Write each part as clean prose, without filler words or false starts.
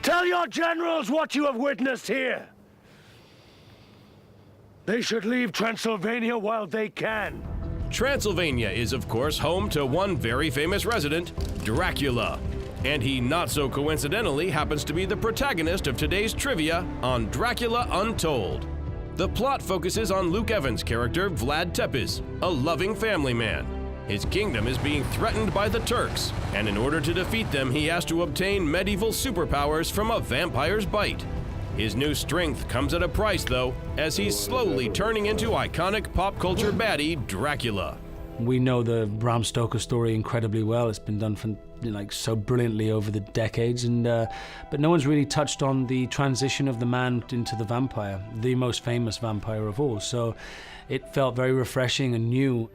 Tell your generals what you have witnessed here. They should leave Transylvania while they can. Transylvania is, of course, home to one very famous resident, Dracula. And he, not so coincidentally, happens to be the protagonist of today's trivia on Dracula Untold. The plot focuses on Luke Evans' character, Vlad Tepes, a loving family man. His kingdom is being threatened by the Turks, and in order to defeat them, he has to obtain medieval superpowers from a vampire's bite. His new strength comes at a price, though, as he's slowly turning into iconic pop culture baddie Dracula. We know the Bram Stoker story incredibly well. It's been done so brilliantly over the decades, but no one's really touched on the transition of the man into the vampire, the most famous vampire of all. So it felt very refreshing and new.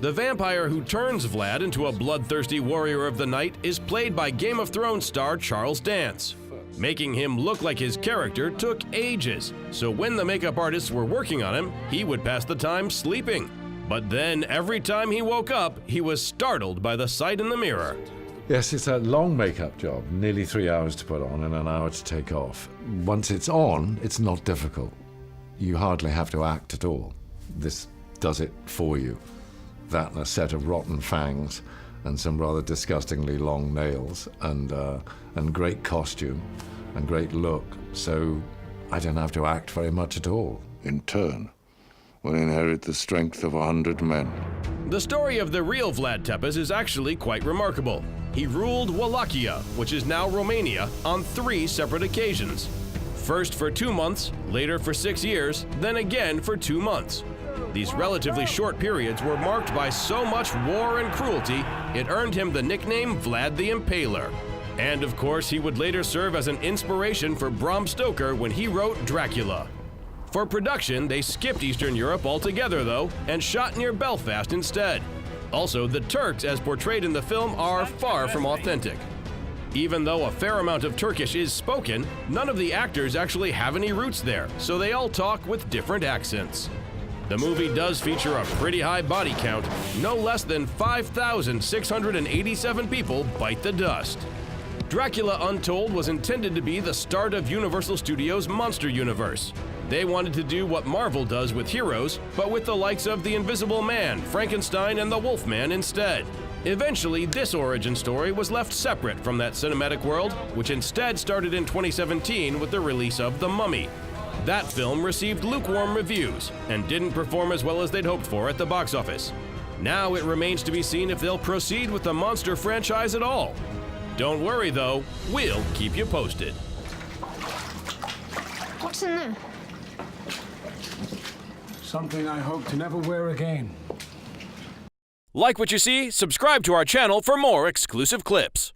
The vampire who turns Vlad into a bloodthirsty warrior of the night is played by Game of Thrones star Charles Dance. Making him look like his character took ages, so when the makeup artists were working on him, he would pass the time sleeping. But then, every time he woke up, he was startled by the sight in the mirror. Yes, it's a long makeup job, nearly 3 hours to put on and an hour to take off. Once it's on, it's not difficult. You hardly have to act at all. This does it for you. That and a set of rotten fangs and some rather disgustingly long nails and great costume and great look. So I don't have to act very much at all. In turn, will inherit the strength of 100 men. The story of the real Vlad Tepes is actually quite remarkable. He ruled Wallachia, which is now Romania, on 3 separate occasions. First for 2 months, later for 6 years, then again for 2 months. These relatively short periods were marked by so much war and cruelty, it earned him the nickname Vlad the Impaler. And of course, he would later serve as an inspiration for Bram Stoker when he wrote Dracula. For production, they skipped Eastern Europe altogether, though, and shot near Belfast instead. Also, the Turks, as portrayed in the film, are far from authentic. Even though a fair amount of Turkish is spoken, none of the actors actually have any roots there, so they all talk with different accents. The movie does feature a pretty high body count. No less than 5,687 people bite the dust. Dracula Untold was intended to be the start of Universal Studios' monster universe. They wanted to do what Marvel does with heroes, but with the likes of the Invisible Man, Frankenstein, and the Wolfman instead. Eventually, this origin story was left separate from that cinematic world, which instead started in 2017 with the release of The Mummy. That film received lukewarm reviews and didn't perform as well as they'd hoped for at the box office. Now it remains to be seen if they'll proceed with the monster franchise at all. Don't worry though, we'll keep you posted. What's in there? Something I hope to never wear again. Like what you see? Subscribe to our channel for more exclusive clips.